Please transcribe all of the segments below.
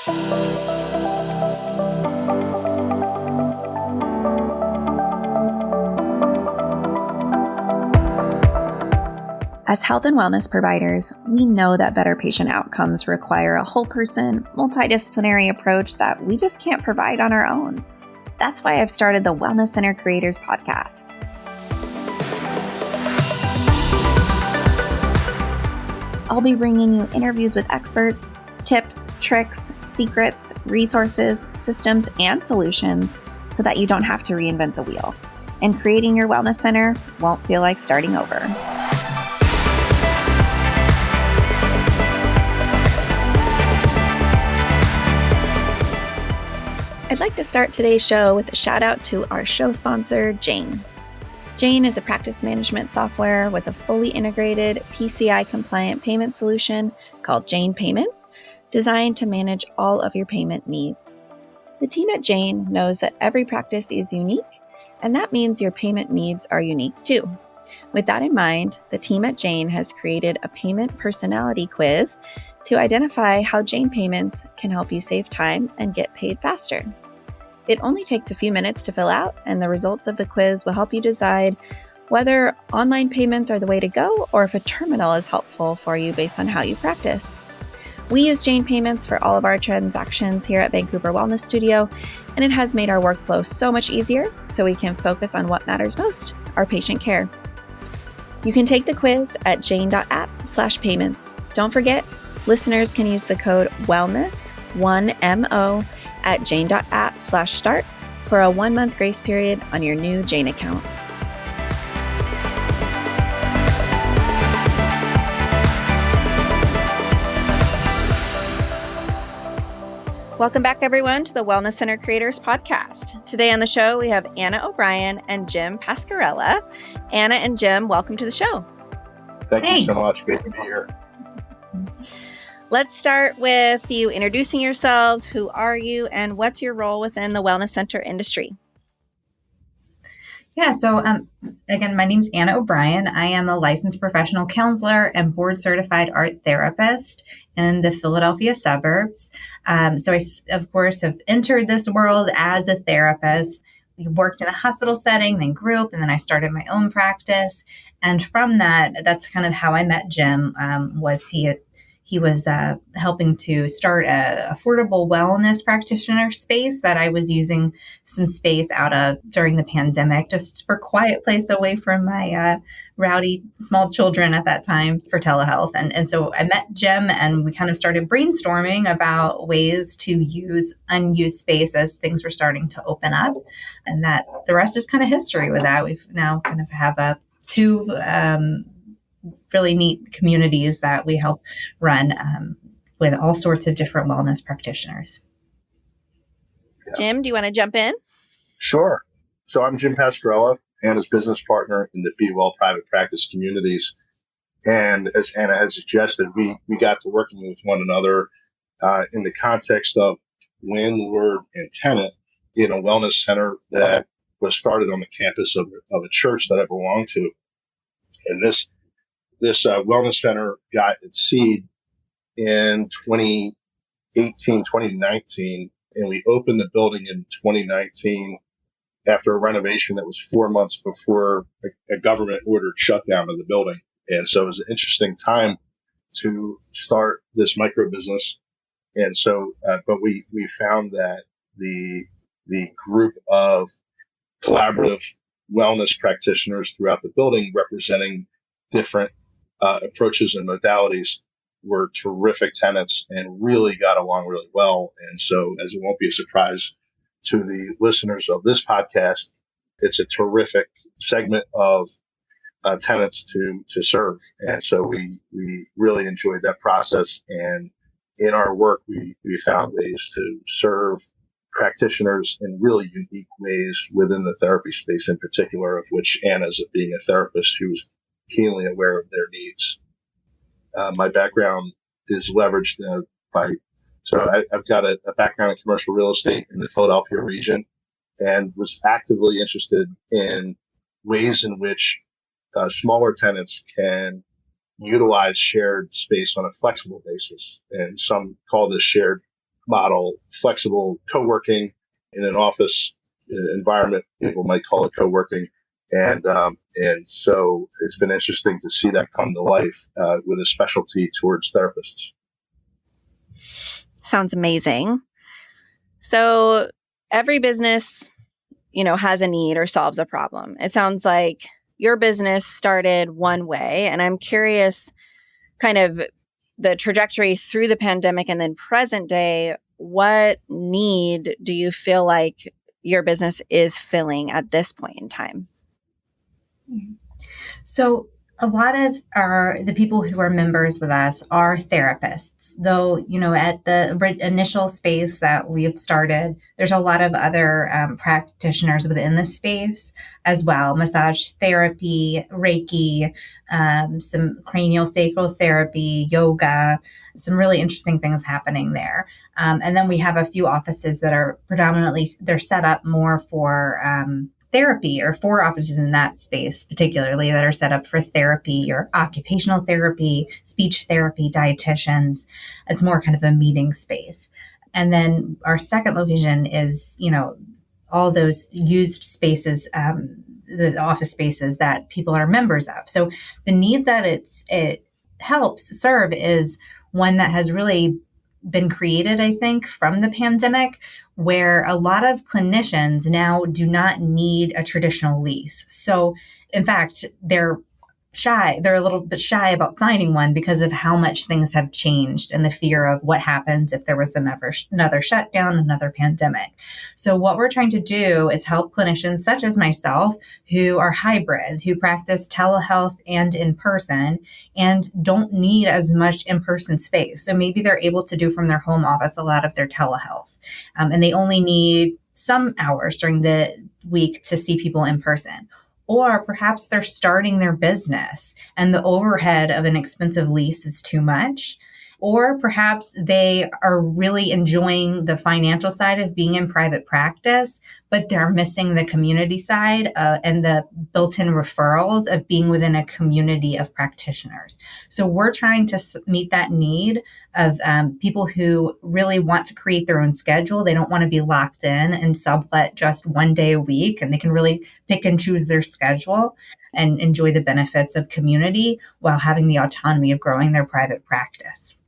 As health and wellness providers, we know that better patient outcomes require a whole person, multidisciplinary approach that we just can't provide on our own. That's why I've started the Wellness Center Creators Podcast. I'll be bringing you interviews with experts, tips, tricks, secrets, resources, systems, and solutions so that you don't have to reinvent the wheel. And creating your wellness center won't feel like starting over. I'd like to start today's show with a shout out to our show sponsor, Jane. Jane is a practice management software with a fully integrated PCI compliant payment solution called Jane Payments, designed to manage all of your payment needs. The team at Jane knows that every practice is unique, and that means your payment needs are unique too. With that in mind, the team at Jane has created a payment personality quiz to identify how Jane Payments can help you save time and get paid faster. It only takes a few minutes to fill out, and the results of the quiz will help you decide whether online payments are the way to go or if a terminal is helpful for you based on how you practice. We use Jane Payments for all of our transactions here at Vancouver Wellness Studio, and it has made our workflow so much easier so we can focus on what matters most, our patient care. You can take the quiz at jane.app/payments. Don't forget, listeners can use the code WELLNESS1MO at jane.app/start for a 1-month grace period on your new Jane account. Welcome back, everyone, to the Wellness Center Creators Podcast. Today on the show, we have Anna O'Brien and Jim Pasquarella. Anna and Jim, welcome to the show. Thanks. You so much. Great to be here. Let's start with you introducing yourselves. Who are you, and what's your role within the wellness center industry? Yeah, so again, my name's Anna O'Brien. I am a licensed professional counselor and board-certified art therapist in the Philadelphia suburbs. So I, of course, have entered this world as a therapist. We worked in a hospital setting, then grew up, and then I started my own practice. And from that, that's kind of how I met Jim. He was helping to start a affordable wellness practitioner space that I was using some space out of during the pandemic, just for quiet place away from my rowdy small children at that time for telehealth. And so I met Jim, and we kind of started brainstorming about ways to use unused space as things were starting to open up. And that the rest is kind of history with that. We've now kind of have two really neat communities that we help run with all sorts of different wellness practitioners. Yeah. Jim, do you want to jump in? Sure. So I'm Jim Pasquarella, Anna's business partner in the Be Well private practice communities. And as Anna has suggested, we got to working with one another in the context of landlord and tenant in a wellness center that was started on the campus of a church that I belong to. And this wellness center got its seed in 2019, and we opened the building in 2019 after a renovation that was 4 months before a government-ordered shutdown of the building. And so it was an interesting time to start this micro business. And so, but we found that the group of collaborative wellness practitioners throughout the building representing different approaches and modalities were terrific tenants and really got along really well. And so, as it won't be a surprise to the listeners of this podcast, it's a terrific segment of tenants to serve. And so we really enjoyed that process. And in our work, we found ways to serve practitioners in really unique ways within the therapy space in particular, of which Anna's being a therapist who's keenly aware of their needs. My background is leveraged I've got a background in commercial real estate in the Philadelphia region and was actively interested in ways in which smaller tenants can utilize shared space on a flexible basis. And some call this shared model, flexible co-working in an office environment. People might call it co-working. And so it's been interesting to see that come to life with a specialty towards therapists. Sounds amazing. So every business, has a need or solves a problem. It sounds like your business started one way, and I'm curious kind of the trajectory through the pandemic and then present day. What need do you feel like your business is filling at this point in time? So a lot of the people who are members with us are therapists, though, at the initial space that we've started, there's a lot of other practitioners within the space as well. Massage therapy, Reiki, some cranial sacral therapy, yoga, some really interesting things happening there. And then we have a few offices that are predominantly, they're set up more for therapy, or 4 offices in that space particularly that are set up for therapy or occupational therapy, speech therapy, dietitians. It's more kind of a meeting space. And then our second location is, all those used spaces, the office spaces that people are members of. So the need that it helps serve is one that has really been created, I think, from the pandemic, where a lot of clinicians now do not need a traditional lease. So, in fact, they're a little bit shy about signing one because of how much things have changed and the fear of what happens if there was another shutdown, another pandemic. So what we're trying to do is help clinicians such as myself who are hybrid, who practice telehealth and in person and don't need as much in-person space. So maybe they're able to do from their home office a lot of their telehealth, and they only need some hours during the week to see people in person. Or perhaps they're starting their business and the overhead of an expensive lease is too much. Or perhaps they are really enjoying the financial side of being in private practice, but they're missing the community side and the built-in referrals of being within a community of practitioners. So we're trying to meet that need of people who really want to create their own schedule. They don't want to be locked in and sublet just one day a week, and they can really pick and choose their schedule and enjoy the benefits of community while having the autonomy of growing their private practice.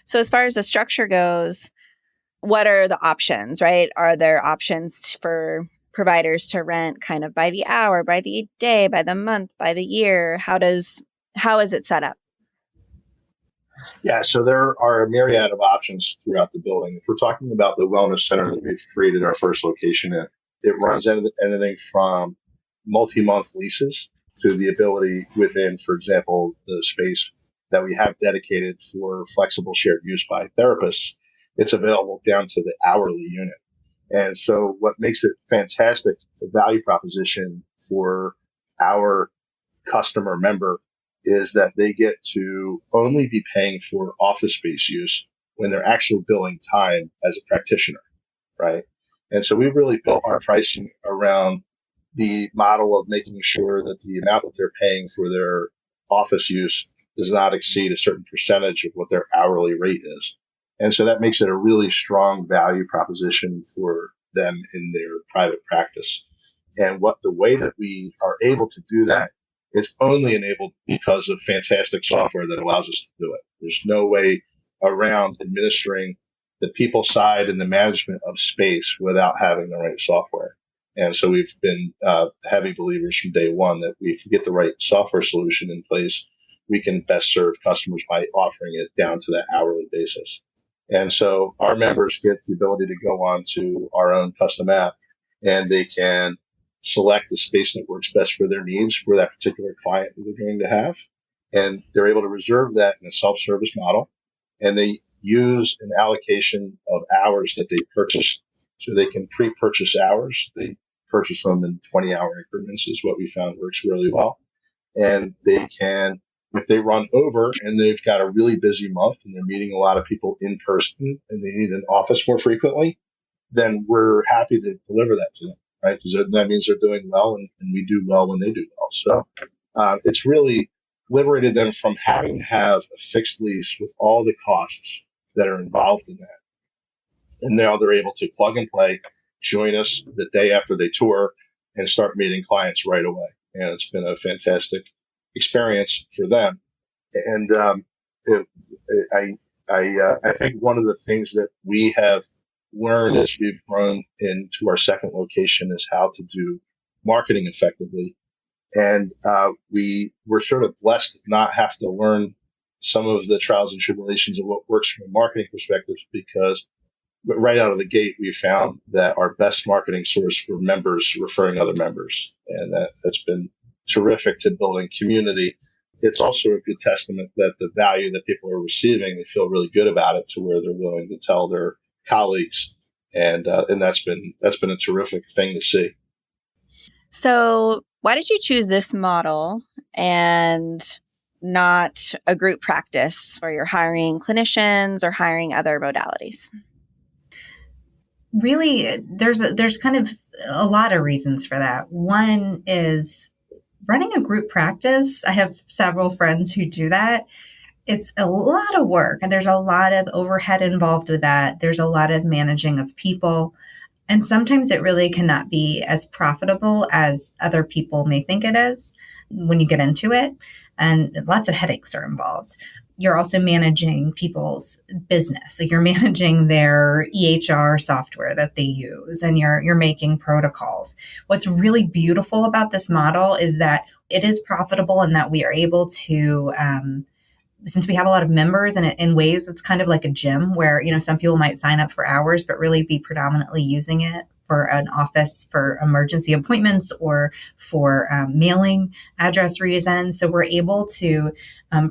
So as far as the structure goes, what are the options, right? Are there options for providers to rent kind of by the hour, by the day, by the month, by the year? How is it set up? Yeah, so there are a myriad of options throughout the building. If we're talking about the wellness center that we've created our first location in, it runs anything from multi-month leases to the ability within, for example, the space that we have dedicated for flexible shared use by therapists. It's available down to the hourly unit. And so what makes it fantastic, the value proposition for our customer member, is that they get to only be paying for office space use when they're actually billing time as a practitioner, right? And so we really built our pricing around the model of making sure that the amount that they're paying for their office use does not exceed a certain percentage of what their hourly rate is. And so that makes it a really strong value proposition for them in their private practice. And the way that we are able to do that, it's only enabled because of fantastic software that allows us to do it. There's no way around administering the people side and the management of space without having the right software. And so we've been heavy believers from day one that if we get the right software solution in place, we can best serve customers by offering it down to that hourly basis. And so our members get the ability to go on to our own custom app, and they can select the space that works best for their needs for that particular client that they're going to have. And they're able to reserve that in a self-service model. And they use an allocation of hours that they purchase. So they can pre-purchase hours. They purchase them in 20-hour increments is what we found works really well. And they can, if they run over and they've got a really busy month and they're meeting a lot of people in person and they need an office more frequently, then we're happy to deliver that to them, right? Because that means they're doing well, and we do well when they do well. So it's really liberated them from having to have a fixed lease with all the costs that are involved in that. And now they're able to plug and play, join us the day after they tour, and start meeting clients right away. And it's been a fantastic experience for them. And it, I think one of the things that we have learned as we've grown into our second location is how to do marketing effectively. And we were sort of blessed to not have to learn some of the trials and tribulations of what works from a marketing perspective, because right out of the gate, we found that our best marketing source were members referring other members. And that's been terrific to building community. It's also a good testament that the value that people are receiving, they feel really good about it to where they're willing to tell their colleagues. And that's been a terrific thing to see. So why did you choose this model and not a group practice where you're hiring clinicians or hiring other modalities? Really, there's kind of a lot of reasons for that. One is running a group practice. I have several friends who do that. It's a lot of work, and there's a lot of overhead involved with that. There's a lot of managing of people. And sometimes it really cannot be as profitable as other people may think it is when you get into it. And lots of headaches are involved. You're also managing people's business. Like you're managing their EHR software that they use, and you're making protocols. What's really beautiful about this model is that it is profitable and that we are able to, since we have a lot of members, and in ways it's kind of like a gym where, some people might sign up for hours, but really be predominantly using it for an office for emergency appointments or for mailing address reasons. So we're able to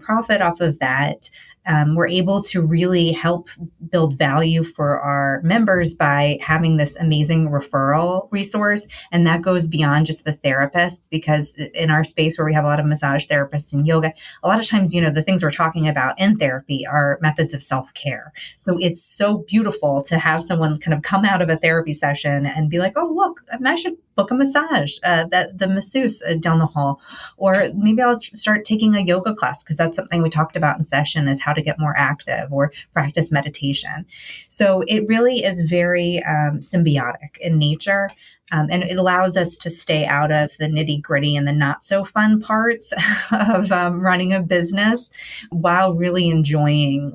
profit off of that. We're able to really help build value for our members by having this amazing referral resource. And that goes beyond just the therapist, because in our space where we have a lot of massage therapists and yoga, a lot of times, the things we're talking about in therapy are methods of self-care. So it's so beautiful to have someone kind of come out of a therapy session and be like, oh, look, I should book a massage, the masseuse down the hall, or maybe I'll start taking a yoga class, because that's something we talked about in session, is how to get more active, or practice meditation. So it really is very symbiotic in nature. And it allows us to stay out of the nitty gritty and the not so fun parts of running a business, while really enjoying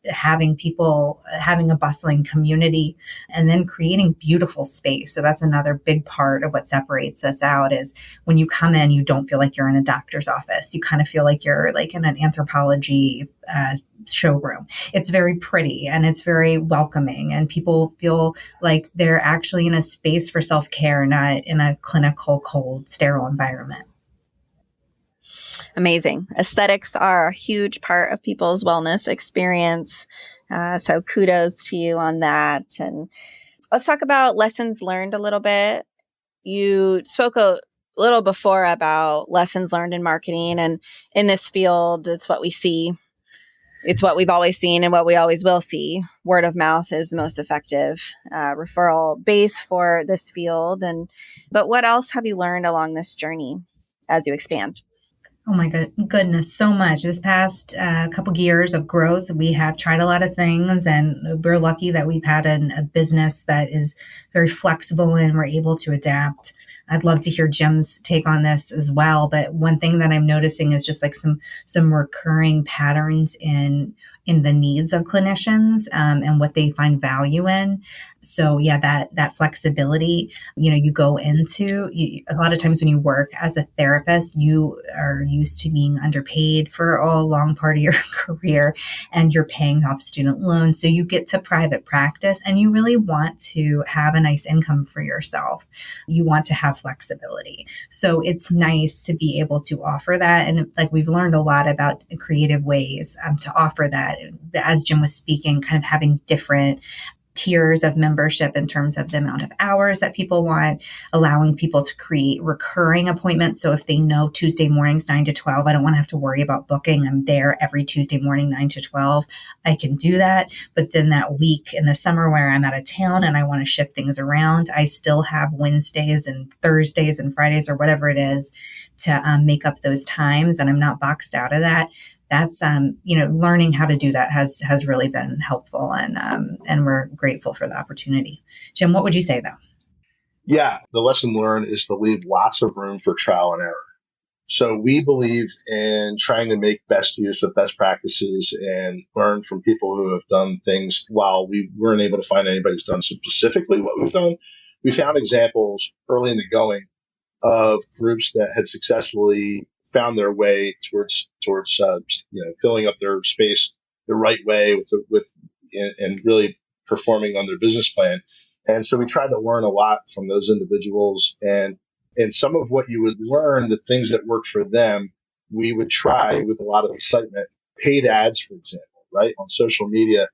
having people, having a bustling community, and then creating beautiful space. So that's another big part of what separates us out, is when you come in, you don't feel like you're in a doctor's office. You kind of feel like you're like in an anthropology showroom. It's very pretty and it's very welcoming, and people feel like they're actually in a space for self-care, not in a clinical, cold, sterile environment. Amazing. Aesthetics are a huge part of people's wellness experience. So kudos to you on that. And let's talk about lessons learned a little bit. You spoke a little before about lessons learned in marketing, and in this field, it's what we see. It's what we've always seen and what we always will see. Word of mouth is the most effective referral base for this field. But what else have you learned along this journey as you expand? Oh my goodness, so much. This past couple years of growth, we have tried a lot of things, and we're lucky that we've had a business that is very flexible and we're able to adapt. I'd love to hear Jim's take on this as well. But one thing that I'm noticing is just like some recurring patterns in the needs of clinicians and what they find value in. So yeah, that flexibility, you go into, a lot of times when you work as a therapist, you are used to being underpaid for a long part of your career, and you're paying off student loans. So you get to private practice and you really want to have a nice income for yourself. You want to have flexibility. So it's nice to be able to offer that. And like we've learned a lot about creative ways to offer that. As Jim was speaking, kind of having different tiers of membership in terms of the amount of hours that people want, allowing people to create recurring appointments. So if they know Tuesday mornings 9 to 12, I don't want to have to worry about booking. I'm there every Tuesday morning 9 to 12. I can do that. But then that week in the summer where I'm out of town and I want to shift things around, I still have Wednesdays and Thursdays and Fridays or whatever it is to make up those times. And I'm not boxed out of that. that's, learning how to do that has really been helpful, and we're grateful for the opportunity. Jim, what would you say though? Yeah, the lesson learned is to leave lots of room for trial and error. So we believe in trying to make best use of best practices and learn from people who have done things while we weren't able to find anybody who's done specifically what we've done. We found examples early in the going of groups that had successfully found their way towards filling up their space the right way and really performing on their business plan. And so we tried to learn a lot from those individuals, and some of what you would learn, the things that worked for them, we would try with a lot of excitement. Paid ads, for example, right on social media.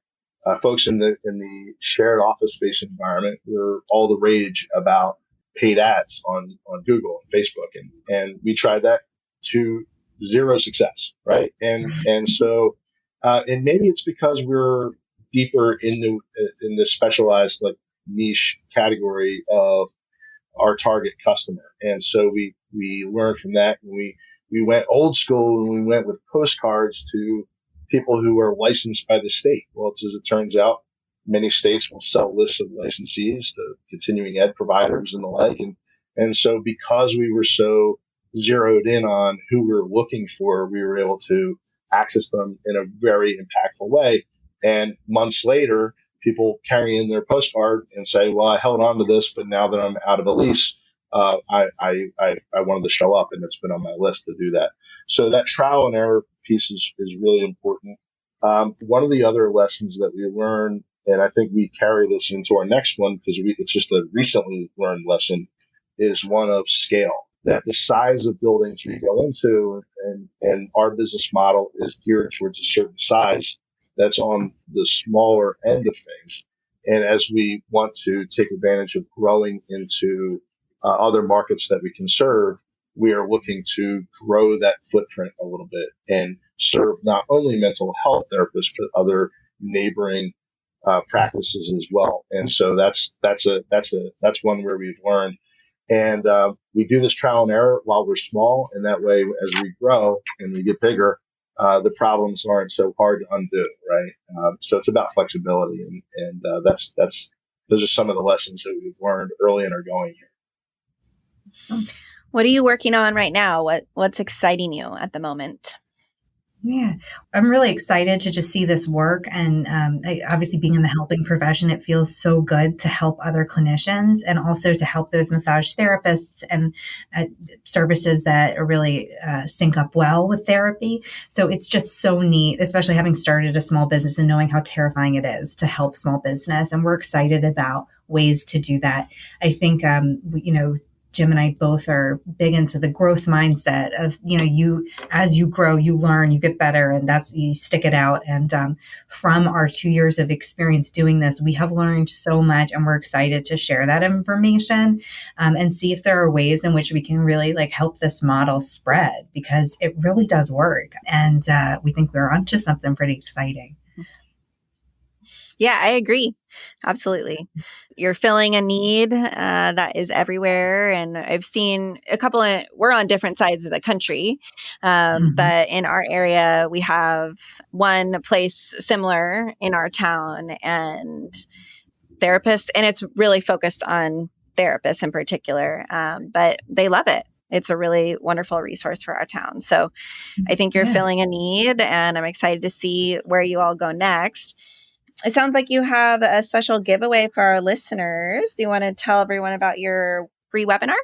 Folks in the shared office space environment were all the rage about paid ads on Google and Facebook, and we tried that to zero success, right? And so and maybe it's because we're deeper in the specialized like niche category of our target customer, and so we learned from that, and we went old school and we went with postcards to people who are licensed by the state. Well, as it turns out, many states will sell lists of licensees to continuing ed providers and the like. And so because we were so zeroed in on who we were looking for, we were able to access them in a very impactful way. And months later, people carry in their postcard and say, well, I held on to this, but now that I'm out of a lease, I wanted to show up, and it's been on my list to do that. So that trial and error piece is really important. One of the other lessons that we learned, and I think we carry this into our next one because it's just a recently learned lesson, is one of scale. That the size of buildings we go into and our business model is geared towards a certain size that's on the smaller end of things. And as we want to take advantage of growing into other markets that we can serve, we are looking to grow that footprint a little bit and serve not only mental health therapists, but other neighboring practices as well. And so that's one where we've learned. And we do this trial and error while we're small. And that way, as we grow and we get bigger, the problems aren't so hard to undo, right? So it's about flexibility. And those are some of the lessons that we've learned early in our going here. What are you working on right now? What's exciting you at the moment? Yeah, I'm really excited to just see this work. And obviously, being in the helping profession, it feels so good to help other clinicians and also to help those massage therapists and services that are really sync up well with therapy. So it's just so neat, especially having started a small business and knowing how terrifying it is to help small business. And we're excited about ways to do that. I think, Jim and I both are big into the growth mindset of, as you grow, you learn, you get better, and you stick it out. And from our 2 years of experience doing this, we have learned so much, and we're excited to share that information and see if there are ways in which we can really help this model spread, because it really does work. And we think we're onto something pretty exciting. Yeah, I agree. Absolutely. You're filling a need that is everywhere. And I've seen we're on different sides of the country, but in our area, we have one place similar in our town, and therapists, and it's really focused on therapists in particular, but they love it. It's a really wonderful resource for our town. So I think you're filling a need, and I'm excited to see where you all go next. It sounds like you have a special giveaway for our listeners. Do you want to tell everyone about your free webinar?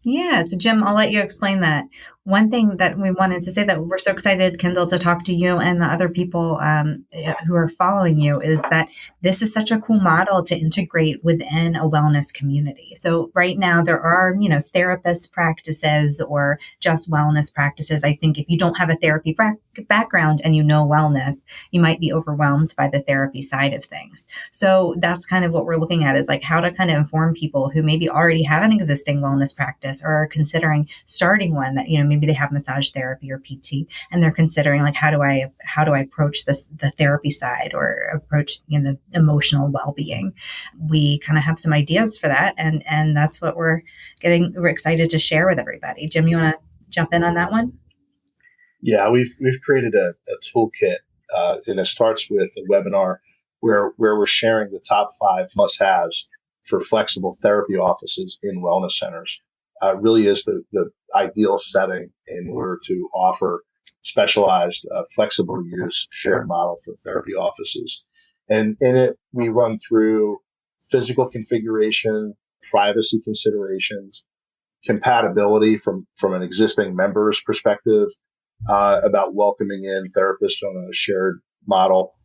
Yeah. So Jim, I'll let you explain that. One thing that we wanted to say that we're so excited, Kendall, to talk to you and the other people who are following you is that this is such a cool model to integrate within a wellness community. So right now there are, therapist practices or just wellness practices. I think if you don't have a therapy background and wellness, you might be overwhelmed by the therapy side of things. So that's kind of what we're looking at, is how to kind of inform people who maybe already have an existing wellness practice or are considering starting one that, maybe they have massage therapy or PT, and they're considering how do I approach the therapy side or approach the emotional well-being. We kind of have some ideas for that, and that's what we're excited to share with everybody. Jim, you want to jump in on that one? Yeah, we've created a toolkit, and it starts with a webinar where we're sharing the top 5 must-haves for flexible therapy offices in wellness centers. It really is the ideal setting in order to offer specialized, flexible use shared model for therapy offices. And in it, we run through physical configuration, privacy considerations, compatibility from an existing member's perspective, about welcoming in therapists on a shared model,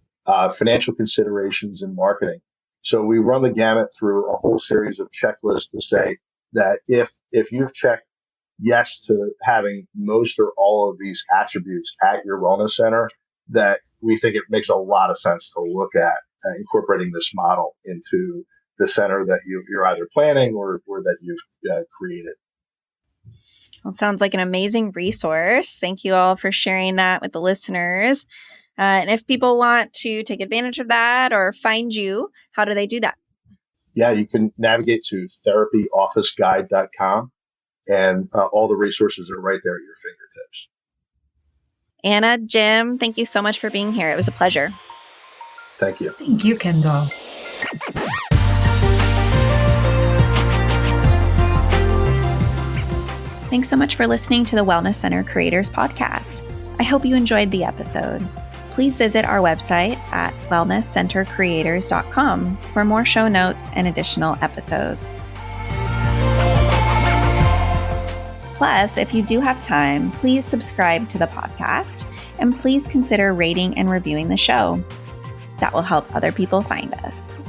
financial considerations, and marketing. So we run the gamut through a whole series of checklists to say that if you've checked yes to having most or all of these attributes at your wellness center, that we think it makes a lot of sense to look at incorporating this model into the center that you're either planning or that you've created. Well, it sounds like an amazing resource. Thank you all for sharing that with the listeners. And if people want to take advantage of that or find you, how do they do that? Yeah, you can navigate to therapyofficeguide.com, and all the resources are right there at your fingertips. Anna, Jim, thank you so much for being here. It was a pleasure. Thank you. Thank you, Kendall. Thanks so much for listening to the Wellness Center Creators Podcast. I hope you enjoyed the episode. Please visit our website at wellnesscentercreators.com for more show notes and additional episodes. Plus, if you do have time, please subscribe to the podcast and please consider rating and reviewing the show. That will help other people find us.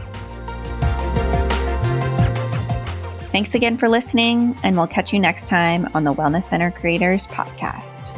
Thanks again for listening, and we'll catch you next time on the Wellness Center Creators Podcast.